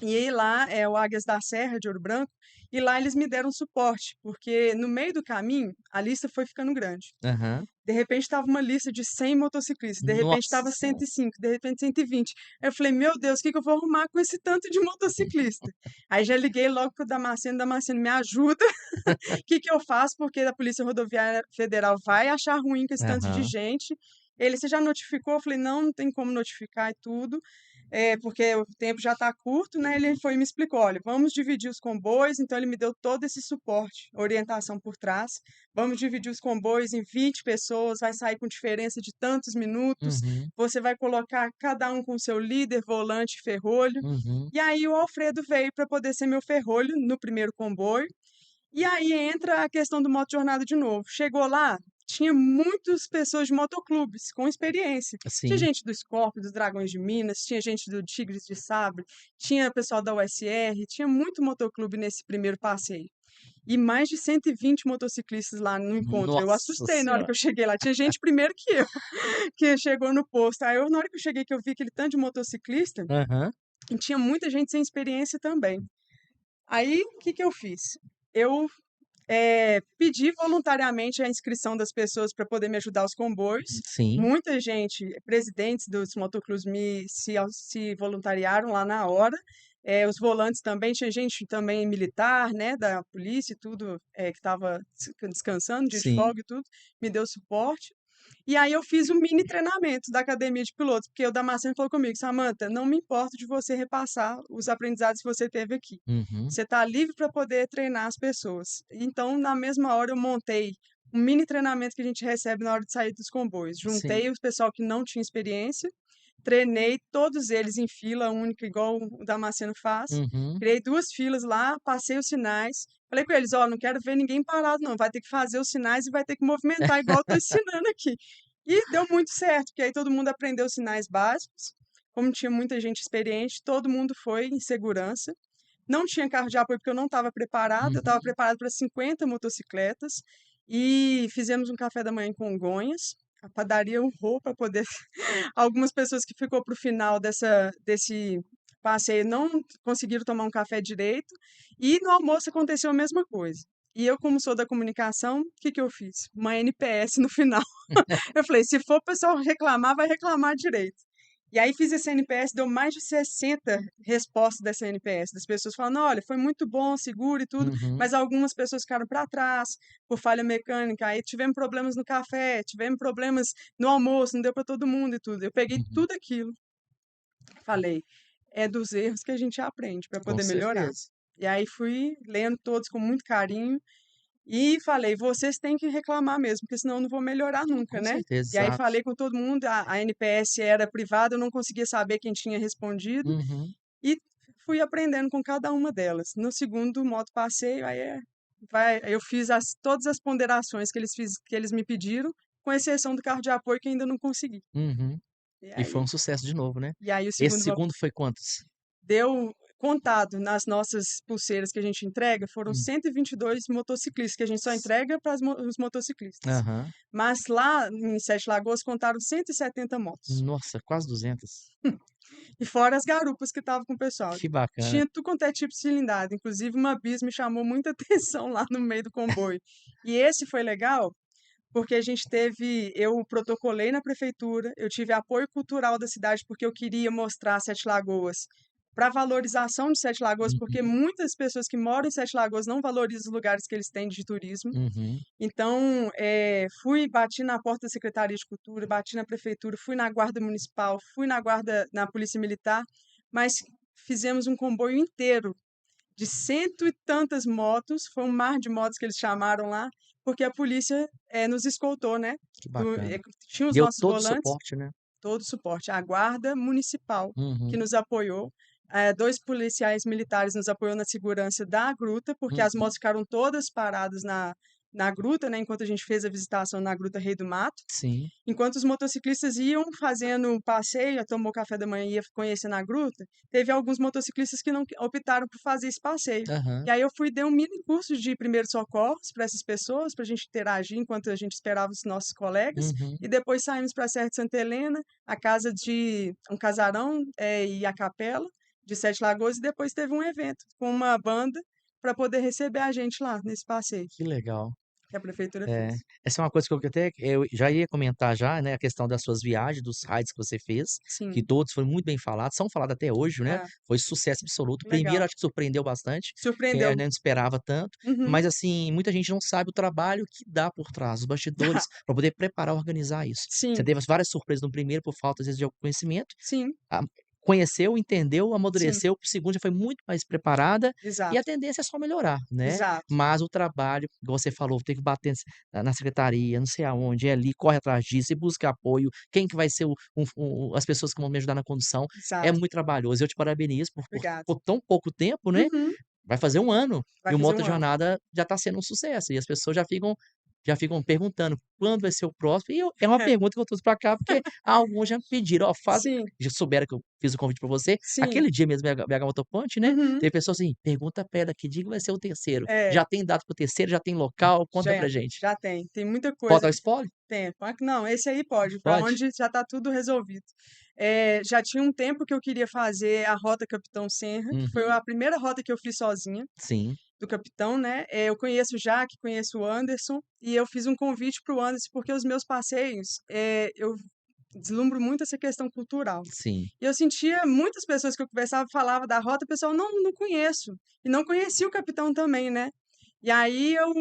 e aí lá é o Águias da Serra de Ouro Branco, e lá eles me deram suporte, porque no meio do caminho a lista foi ficando grande. Aham. De repente estava uma lista de 100 motociclistas, de repente Nossa estava senhora. 105, de repente 120. Aí eu falei: "Meu Deus, o que que eu vou arrumar com esse tanto de motociclista?". Aí já liguei logo pro Damasceno: "Me ajuda, o que que eu faço? Porque a Polícia Rodoviária Federal vai achar ruim com esse tanto de Aham. gente". Ele: "Você já notificou?". Eu falei: "Não, não tem como notificar e tudo, porque o tempo já está curto", né. Ele foi e me explicou: "Olha, vamos dividir os comboios", então ele me deu todo esse suporte, orientação por trás. "Vamos dividir os comboios em 20 pessoas, vai sair com diferença de tantos minutos, Uhum. você vai colocar cada um com seu líder, volante e ferrolho". Uhum. E aí o Alfredo veio para poder ser meu ferrolho no primeiro comboio, e aí entra a questão do motojornada de novo. Chegou lá, tinha muitas pessoas de motoclubes com experiência. Tinha Sim. gente do Scorpio, dos Dragões de Minas, tinha gente do Tigres de Sabre, tinha pessoal da USR, tinha muito motoclube nesse primeiro passeio. E mais de 120 motociclistas lá no encontro. Eu Nossa assustei na hora senhora. que eu cheguei lá. Tinha gente primeiro que eu, que chegou no posto. Aí na hora que eu cheguei, que eu vi aquele tanto de motociclista, Aham. e tinha muita gente sem experiência também. Aí, o que que eu fiz? Eu pedi voluntariamente a inscrição das pessoas para poder me ajudar os comboios. Sim. Muita gente, presidentes dos motoclubes se voluntariaram lá na hora. Os volantes também, tinha gente também militar, né, da polícia e tudo, que estava descansando, dia de Sim. folga e tudo, me deu suporte. E aí eu fiz um mini treinamento da academia de pilotos, porque o Damasceno falou comigo, Samantha, não me importo de você repassar os aprendizados que você teve aqui. Uhum. Você está livre para poder treinar as pessoas. Então, na mesma hora, eu montei um mini treinamento que a gente recebe na hora de sair dos comboios. Sim. Juntei o pessoal que não tinha experiência, treinei todos eles em fila única, igual o Damasceno faz. Uhum. Criei 2 filas lá, passei os sinais. Falei com eles, ó, não quero ver ninguém parado, não. Vai ter que fazer os sinais e vai ter que movimentar igual eu tô ensinando aqui. E deu muito certo, porque aí todo mundo aprendeu os sinais básicos. Como tinha muita gente experiente, todo mundo foi em segurança. Não tinha carro de apoio porque eu não estava preparada. Eu estava Uhum. preparada para 50 motocicletas. E fizemos um café da manhã em Congonhas. A padaria urrou para poder. Algumas pessoas que ficou para o final desse passeio não conseguiram tomar um café direito. E no almoço aconteceu a mesma coisa. E eu, como sou da comunicação, o que que eu fiz? Uma NPS no final. Eu falei, se for o pessoal reclamar, vai reclamar direito. E aí fiz esse NPS, deu mais de 60 respostas dessa NPS, das pessoas falando, olha, foi muito bom, seguro e tudo, Uhum. mas algumas pessoas ficaram para trás por falha mecânica, aí tivemos problemas no café, tivemos problemas no almoço, não deu para todo mundo e tudo. Eu peguei Uhum. tudo aquilo, falei, é dos erros que a gente aprende para Com poder melhorar. certeza. E aí fui lendo todos com muito carinho, e falei, vocês têm que reclamar mesmo, porque senão eu não vou melhorar nunca, Com né? certeza, E aí exato. falei com todo mundo, a NPS era privada, eu não conseguia saber quem tinha respondido, Uhum. e fui aprendendo com cada uma delas. No segundo moto passeio, eu fiz todas as ponderações que eles me pediram, com exceção do carro de apoio que ainda não consegui. Uhum. E E foi aí, um sucesso de novo, né. e aí o Esse segundo segundo foi quantos? deu contado nas nossas pulseiras que a gente entrega, foram Hum. 122 motociclistas, que a gente só entrega para os motociclistas. Aham. Mas lá em Sete Lagoas contaram 170 motos. Nossa, quase 200. E fora as garupas que estavam com o pessoal. Que bacana. Tinha tudo quanto é tipo de cilindrada. Inclusive, uma bis me chamou muita atenção lá no meio do comboio. E esse foi legal, porque eu protocolei na prefeitura, eu tive apoio cultural da cidade, porque eu queria mostrar Sete Lagoas para valorização de Sete Lagoas, porque Uhum. muitas pessoas que moram em Sete Lagoas não valorizam os lugares que eles têm de turismo. Uhum. Então, bati na porta da Secretaria de Cultura, bati na prefeitura, fui na Guarda Municipal, fui na Polícia Militar, mas fizemos um comboio inteiro de cento e tantas motos, foi um mar de motos que eles chamaram lá, porque a polícia nos escoltou, né? Que bacana. Tinha os Deu nossos todo o volantes, suporte, né. todo o suporte. A Guarda Municipal, que Uhum. nos apoiou. 2 policiais militares nos apoiou na segurança da gruta, porque as Uhum. motos ficaram todas paradas na gruta, né? Enquanto a gente fez a visitação na Gruta Rei do Mato. Sim. Enquanto os motociclistas iam fazendo um passeio, tomou café da manhã e ia conhecendo a gruta, teve alguns motociclistas que não optaram por fazer esse passeio. Aham. E aí eu fui dei um mini curso de primeiros socorros para essas pessoas, para a gente interagir enquanto a gente esperava os nossos colegas. Uhum. E depois saímos para a Serra de Santa Helena, a casa de um casarão e a capela de Sete Lagoas, e depois teve um evento com uma banda para poder receber a gente lá nesse passeio Que legal. que a prefeitura É, fez. essa é uma coisa que eu já ia comentar já, né, a questão das suas viagens, dos rides que você fez, que Sim, todos foram muito bem falados, são falados até hoje, né, é, foi sucesso absoluto. Primeiro legal. acho que surpreendeu bastante, que a Surpreendeu. gente não esperava tanto, Uhum. mas assim, muita gente não sabe o trabalho que dá por trás, os bastidores, para poder preparar, organizar isso. Você Sim, teve várias surpresas no primeiro por falta, às vezes, de algum conhecimento, sim, a conheceu, entendeu, sim, amadureceu, para o segundo já foi muito mais preparada, e a exato, tendência é só melhorar, né. exato. Mas o trabalho, igual você falou, tem que bater na secretaria, não sei aonde, é ali, corre atrás disso e busca apoio, quem que vai ser as pessoas que vão me ajudar na condução, é Exato. muito trabalhoso. Eu te parabenizo Obrigada. por tão pouco tempo, né, Uhum. vai fazer um ano, Vai e o fazer um ano. Motojornada já está sendo um sucesso, e as pessoas já ficam perguntando: "Quando vai ser o próximo?" E é uma pergunta que eu trouxe pra cá, porque alguns já me pediram: "Ó, faz", Sim, já souberam que eu fiz o convite pra você. sim. Aquele dia mesmo, BH Motoponte, né, Uhum. teve pessoas assim: "Pergunta pra ela que dia que vai ser o terceiro. É, Já tem data para o terceiro, já tem local? Conta já pra gente." já tem. Tem muita Pode coisa. dar spoiler? Tem. Não, esse aí pode, para Pode? onde já está tudo resolvido. Já tinha um tempo que eu queria fazer a Rota Capitão Senra, que foi Uhum. a primeira rota que eu fiz sozinha, Sim. do Capitão, né? Eu conheço o Jaque, conheço o Anderson, e eu fiz um convite para o Anderson, porque os meus passeios, eu deslumbro muito essa questão cultural. Sim. E eu sentia muitas pessoas que eu conversava falava da rota, o pessoal não conheço. E não conhecia o Capitão também, né? E aí eu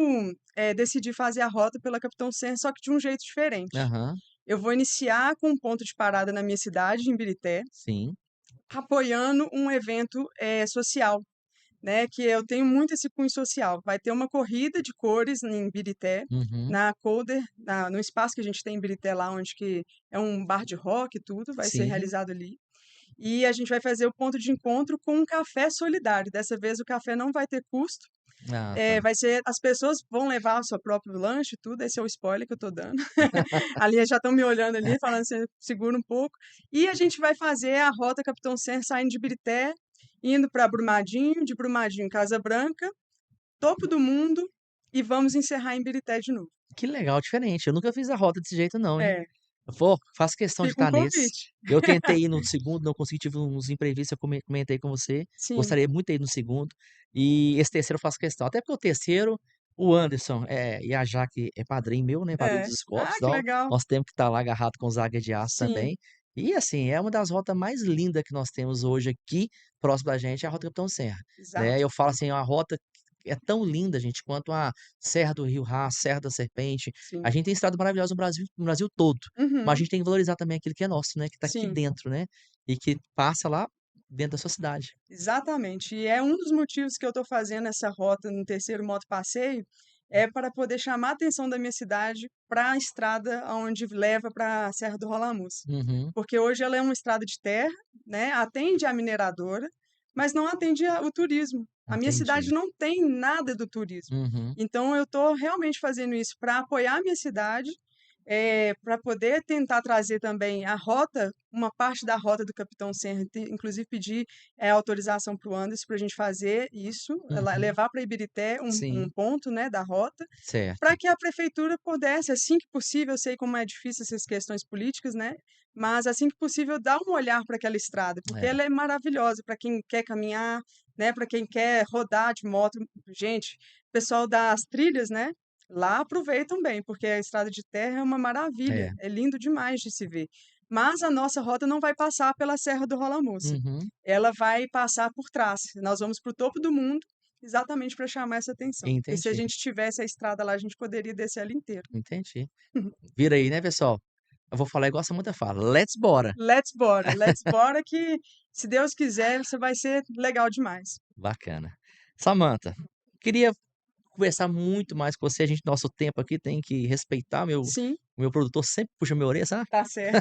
decidi fazer a rota pela Capitão Serra, só que de um jeito diferente. Aham. Eu vou iniciar com um ponto de parada na minha cidade, em Birité, Sim. apoiando um evento social, né? Que eu tenho muito esse cunho social. Vai ter uma corrida de cores em Birité, Uhum. na Colder, no espaço que a gente tem em Birité lá, onde que é um bar de rock e tudo, vai ser Sim. realizado ali. E a gente vai fazer o ponto de encontro com um café solidário. Dessa vez o café não vai ter custo. Ah, tá. Vai ser, as pessoas vão levar o seu próprio lanche e tudo, esse é o spoiler que eu tô dando. Ali já estão me olhando ali, falando assim, segura um pouco. E a gente vai fazer a rota Capitão Serra saindo de Birité, indo para Brumadinho, de Brumadinho, Casa Branca, topo do mundo, e vamos encerrar em Birité de novo. Que legal, diferente. Eu nunca fiz a rota desse jeito não, hein. É, Pô, faço questão de fica um estar nesse. convite. Eu tentei ir no segundo, não consegui, tive uns imprevistos, eu comentei com você. Sim. Gostaria muito de ir no segundo. E esse terceiro eu faço questão. Até porque o terceiro, o Anderson, e a Jaque é padrinho meu, né, padrinho É. dos Ah, esportes, que ó, legal. nós temos que estar lá agarrado com os águia de aço Sim, também. E assim, é uma das rotas mais lindas que nós temos hoje aqui, próximo da gente, é a Rota Capitão Serra, né. exato. Eu falo assim, é uma rota que é tão linda, gente, quanto a Serra do Rio Ras, Serra da Serpente. A Sim. gente tem estrada maravilhosa no Brasil todo. Mas a Uhum. gente tem que valorizar também aquilo que é nosso, né, que tá aqui Sim. dentro, né, e que passa lá dentro da sua cidade. Exatamente. E é um dos motivos que eu estou fazendo essa rota no terceiro moto passeio, é para poder chamar a atenção da minha cidade para a estrada onde leva para a Serra do Rolamuz. Uhum, Porque hoje ela é uma estrada de terra, né? Atende a mineradora, mas não atende o turismo. A minha cidade entendi. não tem nada do turismo. Uhum, Então eu estou realmente fazendo isso para apoiar a minha cidade, para poder tentar trazer também a rota, uma parte da rota do Capitão Serra, inclusive pedir autorização para o Anderson para a gente fazer isso, uhum. levar para Ibirité um Sim, ponto, né, da rota, certo. para que a prefeitura pudesse, assim que possível, eu sei como é difícil essas questões políticas, né, mas assim que possível dar um olhar para aquela estrada, porque É. ela é maravilhosa para quem quer caminhar, né, para quem quer rodar de moto. Gente, o pessoal das trilhas, né, lá aproveitam bem, porque a estrada de terra é uma maravilha, É. é lindo demais de se ver. Mas a nossa rota não vai passar pela Serra do Rola Moça. Uhum. Ela vai passar por trás. Nós vamos para o topo do mundo, exatamente para chamar essa atenção. Porque se a Entendi, gente tivesse a estrada lá, a gente poderia descer ela inteira. entendi. Vira aí, né, pessoal. Eu vou falar igual a Samantha fala: "Let's bora". Let's bora que, se Deus quiser, você vai ser legal demais. Bacana. Samantha, queria conversar muito mais com você, a gente nosso tempo aqui tem que respeitar, Sim, o meu produtor sempre puxa minha orelha, sabe. tá certo.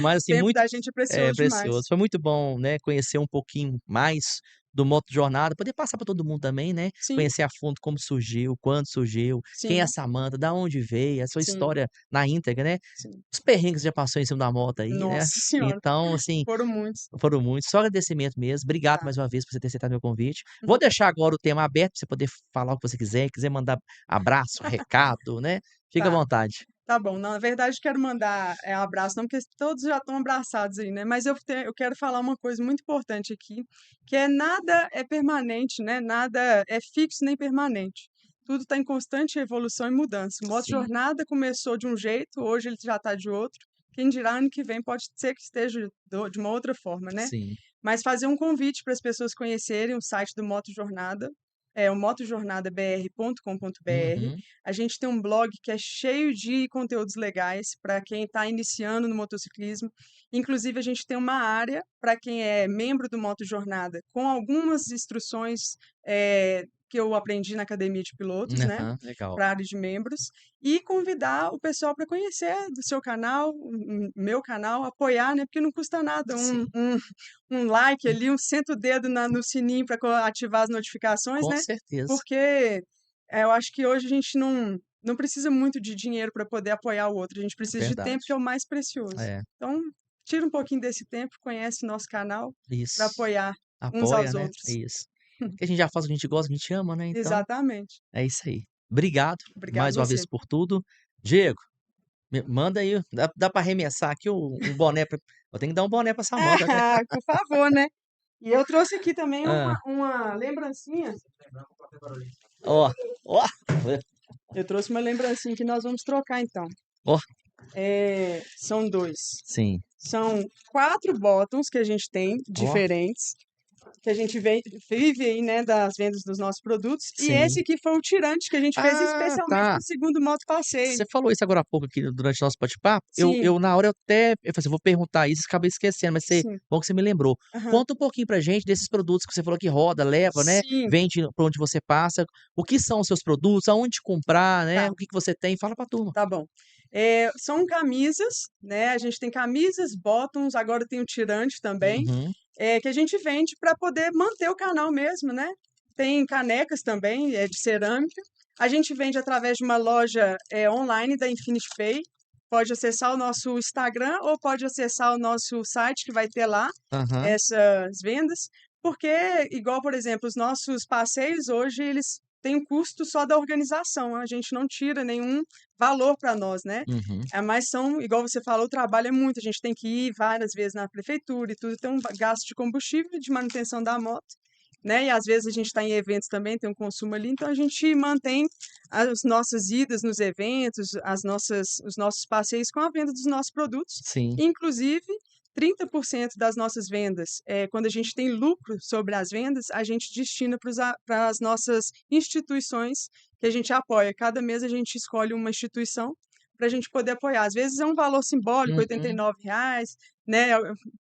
Mas O assim, tempo muito da gente é precioso precioso. demais. Foi muito bom, né, conhecer um pouquinho mais do Moto Jornada, poder passar para todo mundo também, né, Sim, conhecer a fundo como surgiu, quando surgiu, quem é a sim, Samantha, da onde veio, a sua sim, história na íntegra, né, sim. os perrengues que já passou em cima da moto aí, Nossa né. senhora, Então, assim, foram muitos. foram muitos. Só agradecimento mesmo. Obrigado Tá. mais uma vez por você ter aceitado meu convite. Vou deixar agora o tema aberto pra você poder falar o que você quiser mandar abraço, recado, né, fica à Tá. vontade. Tá bom. Na verdade, quero mandar, abraço não, porque todos já estão abraçados aí, né, mas eu quero falar uma coisa muito importante aqui, que é nada é permanente, né, nada é fixo nem permanente. Tudo está em constante evolução e mudança. O Moto Sim, Jornada começou de um jeito, hoje ele já está de outro. Quem dirá ano que vem pode ser que esteja de uma outra forma, né. sim. Mas fazer um convite para as pessoas conhecerem o site do Moto Jornada, é o motojornadabr.com.br. Uhum. A gente tem um blog que é cheio de conteúdos legais para quem está iniciando no motociclismo. Inclusive, a gente tem uma área para quem é membro do Moto Jornada, com algumas instruções que eu aprendi na academia de pilotos, né? Aham, legal. Para a área de membros, e convidar o pessoal para conhecer do seu canal, meu canal, apoiar, né? Porque não custa nada Sim, um like ali, senta o dedo no sininho para ativar as notificações, com né? certeza. Porque eu acho que hoje a gente não precisa muito de dinheiro para poder apoiar o outro, a gente precisa de tempo, que é Verdade. o mais precioso. É, Então, tira um pouquinho desse tempo, conhece nosso canal para isso. apoiar uns Apoia, aos né, outros. isso. Que a gente já faz o que a gente gosta, o que a gente ama, né, então Exatamente. é isso aí. Obrigado Obrigado mais uma vez você. por tudo. Diego, me manda aí, dá pra arremessar aqui um boné pra eu tenho que dar um boné pra Samantha, né. Ah, por favor, né? E eu trouxe aqui também Hã. uma lembrancinha. Ó, ó, Eu trouxe uma lembrancinha que nós vamos trocar então. ó. São 2. Sim. São 4 bottoms que a gente tem, Ó, diferentes, que a gente vive aí, né, das vendas dos nossos produtos. E esse sim. aqui foi o tirante que a gente fez Ah, especialmente tá. pro segundo moto passeio. Você falou isso agora há pouco aqui durante o nosso bate-papo. Sim, Na hora eu falei assim, vou perguntar isso, acabei esquecendo, mas sim. bom que você me lembrou. Aham. Conta um pouquinho pra gente desses produtos que você falou que roda, leva, né? Sim, Vende pra onde você passa. O que são os seus produtos? Aonde comprar, né? tá, O que que você tem? Fala pra turma. tá bom. São camisas, né? A gente tem camisas, bottoms, agora tem o tirante também, Uhum, que a gente vende para poder manter o canal mesmo, né? Tem canecas também, de cerâmica. A gente vende através de uma loja online da Infinity Pay. Pode acessar o nosso Instagram ou pode acessar o nosso site que vai ter lá aham, essas vendas. Porque, igual, por exemplo, os nossos passeios hoje, eles têm um custo só da organização. A gente não tira nenhum valor para nós, né? uhum. Mas são, igual você falou, o trabalho é muito. A gente tem que ir várias vezes na prefeitura e tudo. Tem um gasto de combustível e de manutenção da moto, né? E às vezes a gente está em eventos também, tem um consumo ali. Então a gente mantém as nossas idas nos eventos, os nossos passeios com a venda dos nossos produtos. Sim. Inclusive, 30% das nossas vendas, quando a gente tem lucro sobre as vendas, a gente destina para as nossas instituições que a gente apoia. Cada mês a gente escolhe uma instituição para a gente poder apoiar. Às vezes é um valor simbólico, Uhum. R$ 89, né?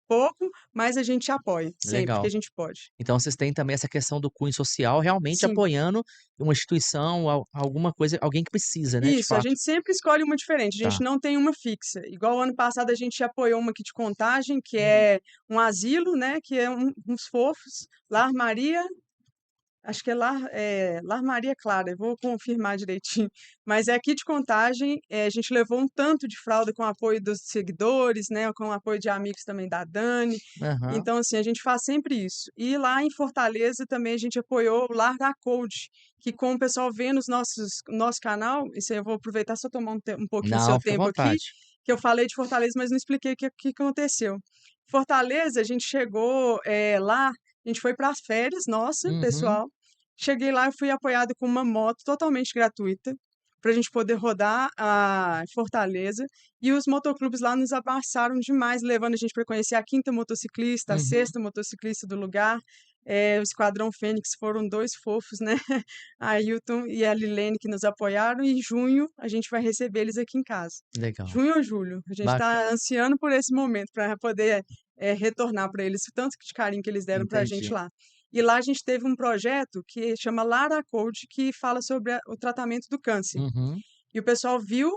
Pouco, mas a gente apoia sempre que Legal. a gente pode. Então vocês têm também essa questão do cunho social, realmente Sim. apoiando uma instituição, alguma coisa, alguém que precisa, né, de Isso, a fato. gente sempre escolhe uma diferente, a gente Tá. não tem uma fixa. Igual ano passado a gente apoiou uma aqui de Contagem, que é um asilo, né, que é uns fofos, Lar Maria, acho que Lar Maria Clara, eu vou confirmar direitinho. Mas é aqui de Contagem, a gente levou um tanto de fralda com o apoio dos seguidores, né, com o apoio de amigos também da Dani. Aham. Então, assim, a gente faz sempre isso. E lá em Fortaleza também a gente apoiou o Lar da Code, que com o pessoal vendo nosso canal, isso aí eu vou aproveitar só tomar um pouquinho do seu Não, fica à tempo aqui, vontade. que eu falei de Fortaleza, mas não expliquei o que aconteceu. Fortaleza, a gente chegou lá, a gente foi para as férias, nossa, Uhum, pessoal. Cheguei lá e fui apoiado com uma moto totalmente gratuita para a gente poder rodar a Fortaleza. E os motoclubes lá nos abraçaram demais, levando a gente para conhecer a quinta motociclista, a uhum. sexta motociclista do lugar. O Esquadrão Fênix foram 2 fofos, né? A Ailton e a Lilene que nos apoiaram. E em junho a gente vai receber eles aqui em casa. Legal. Junho ou julho. A gente Bacana. está ansiando por esse momento para poder retornar para eles o tanto de carinho que eles deram para a gente Entendi. lá. E lá a gente teve um projeto que chama Lara Code, que fala sobre o tratamento do câncer. Uhum, E o pessoal viu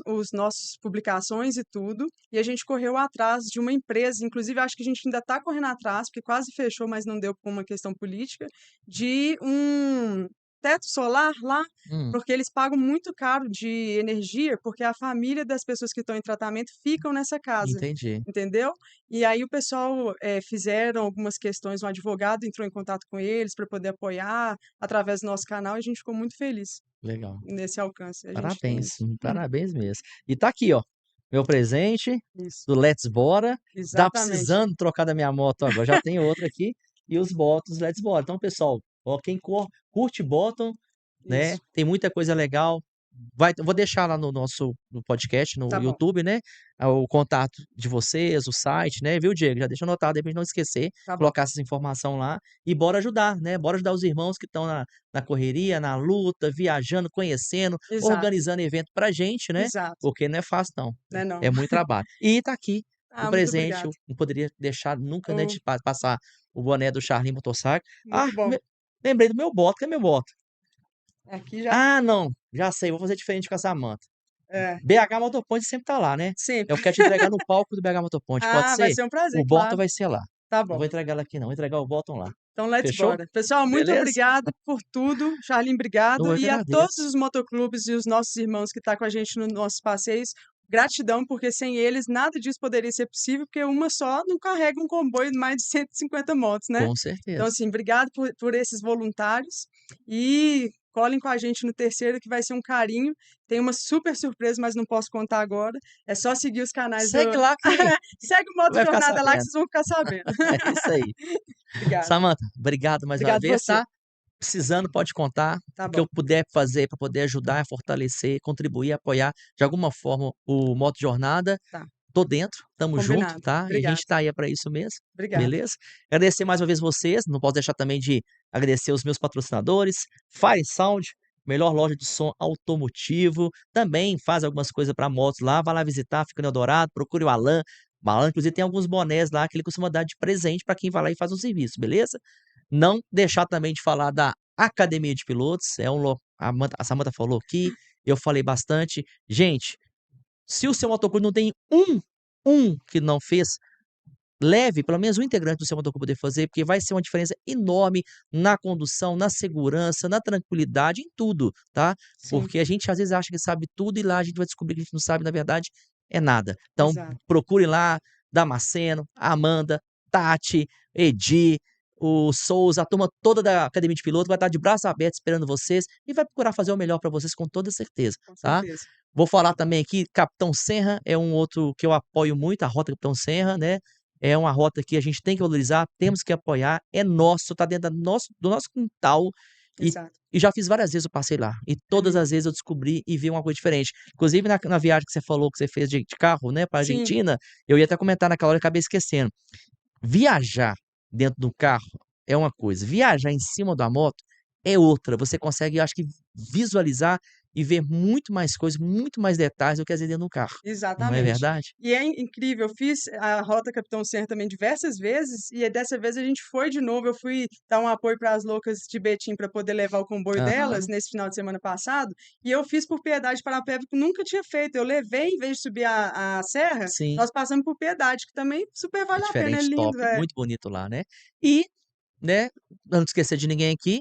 os nossas publicações e tudo, e a gente correu atrás de uma empresa, inclusive acho que a gente ainda está correndo atrás, porque quase fechou, mas não deu por uma questão política, de um teto solar lá, hum, porque eles pagam muito caro de energia, porque a família das pessoas que estão em tratamento ficam nessa casa. entendi. Entendeu? E aí o pessoal fizeram algumas questões, um advogado entrou em contato com eles para poder apoiar através do nosso canal e a gente ficou muito feliz Legal. nesse alcance. A gente tem Parabéns, isso. parabéns mesmo. E tá aqui, ó, meu presente Isso, do Let's Bora. Tava exatamente. precisando trocar da minha moto agora, já tenho outra aqui, e os bottoms Let's Bora. Então, pessoal, ó, quem curte bottom, né, Isso. tem muita coisa legal. Vou deixar lá no podcast, no Tá bom, YouTube, né, o contato de vocês, o site, né, viu, Diego? Já deixa anotado aí pra gente não esquecer, tá bom. colocar essas informação lá e bora ajudar, né? Bora ajudar os irmãos que estão na correria, na luta, viajando, conhecendo, Exato, organizando evento pra gente, né? exato. Porque não é fácil não, Né não. é muito trabalho. E tá aqui o Ah, muito presente, obrigada. eu não poderia deixar nunca, né, Oh, de passar o boné do Charlinho Motosserra. Ah, muito bom. lembrei do meu boto, cadê meu boto? Aqui já. Ah, não, já sei, vou fazer diferente com a Samanta. É, BH Motoponte sempre tá lá, né. Eu sempre. quero te entregar no palco do BH Motoponte, pode Ah, vai ser? ser um prazer, O Bottom claro. vai ser lá. Tá Não bom. vou entregar ela aqui não, vou entregar o Bottom lá. Então, let's Fechou? bora. Pessoal, muito Beleza? obrigado por tudo. Charlene, Eu obrigado. é que E a todos agradeço. os motoclubes e os nossos irmãos que estão com a gente nos nossos passeios, gratidão, porque sem eles nada disso poderia ser possível, porque uma só não carrega um comboio de mais de 150 motos, né? Com Então, certeza. assim, obrigado por esses voluntários e colhem com a gente no terceiro, que vai ser um carinho. Tem uma super surpresa, mas não posso contar agora. É só seguir os canais do. Segue lá que Segue o Moto vai ficar Jornada lá que sabendo. vocês vão ficar sabendo. É isso aí. Obrigada. Samanta, obrigado mais uma Obrigado vez, você. tá. Precisando, pode contar. Tá O que eu bom. puder fazer para poder ajudar, fortalecer, contribuir, apoiar de alguma forma o Moto Jornada, Tá. tô dentro, tamo junto, Combinado. tá? E a Obrigada. gente tá aí para isso mesmo, Obrigada. beleza? Agradecer mais uma vez vocês, não posso deixar também de agradecer os meus patrocinadores, Fire Sound, melhor loja de som automotivo, também faz algumas coisas para motos lá, vai lá visitar, fica no Eldorado, procure o Alan. O Alan, inclusive, tem alguns bonés lá que ele costuma dar de presente para quem vai lá e faz um serviço, beleza? Não deixar também de falar da Academia de Pilotos, a Samantha falou aqui, eu falei bastante. Gente, se o seu motoclube não tem um que não fez, leve pelo menos um integrante do seu motoclube poder fazer, porque vai ser uma diferença enorme na condução, na segurança, na tranquilidade, em tudo, tá? Sim, Porque a gente às vezes acha que sabe tudo e lá a gente vai descobrir que a gente não sabe, na verdade, é nada. Então, exato. procure lá, Damasceno, Amanda, Tati, Edi, o Souza, a turma toda da Academia de Piloto vai estar de braços abertos esperando vocês e vai procurar fazer o melhor para vocês com toda certeza, Com tá? certeza. Vou falar também aqui, Capitão Serra é um outro que eu apoio muito, a Rota Capitão Serra, né? É uma rota que a gente tem que valorizar, temos que apoiar, é nosso, tá dentro do nosso quintal e, Exato. e já fiz várias vezes eu passei lá e É todas lindo. as vezes eu descobri e vi uma coisa diferente. Inclusive na viagem que você falou que você fez de carro, né, para Sim, Argentina, eu ia até comentar naquela hora e acabei esquecendo. Viajar dentro do carro é uma coisa, viajar em cima da moto é outra. Você consegue, eu acho que, visualizar e ver muito mais coisas, muito mais detalhes do que às vezes dentro do carro. Não é exatamente. verdade? E é incrível, eu fiz a Rota Capitão Serra também diversas vezes, e dessa vez a gente foi de novo. Eu fui dar um apoio para as loucas de Betim para poder levar o comboio delas Aham, nesse final de semana passado, e eu fiz por Piedade Parapeba, que nunca tinha feito. Eu levei, em vez de subir a serra, sim. nós passamos por Piedade, que também super É vale a pena, é diferente, top, lindo, é. muito bonito lá, né. E, né, pra não esquecer de ninguém aqui,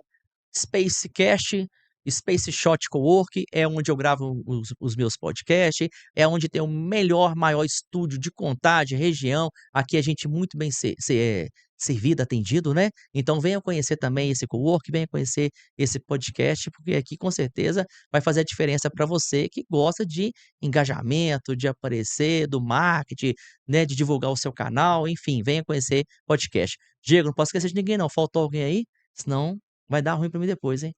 Spacecast, Space Shot Cowork, é onde eu gravo os meus podcasts, é onde tem o melhor, maior estúdio de Contagem, região. Aqui a gente muito bem servido, atendido, né. Então venha conhecer também esse cowork, venha conhecer esse podcast, porque aqui com certeza vai fazer a diferença para você que gosta de engajamento, de aparecer, do marketing, né, de divulgar o seu canal, enfim, venha conhecer podcast. Diego, não posso esquecer de ninguém não, faltou alguém aí? Senão vai dar ruim para mim depois, hein.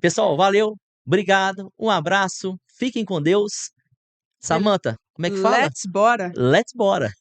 Pessoal, valeu, obrigado, um abraço, fiquem com Deus. Bele Samantha, como é que fala? let's bora. Let's bora.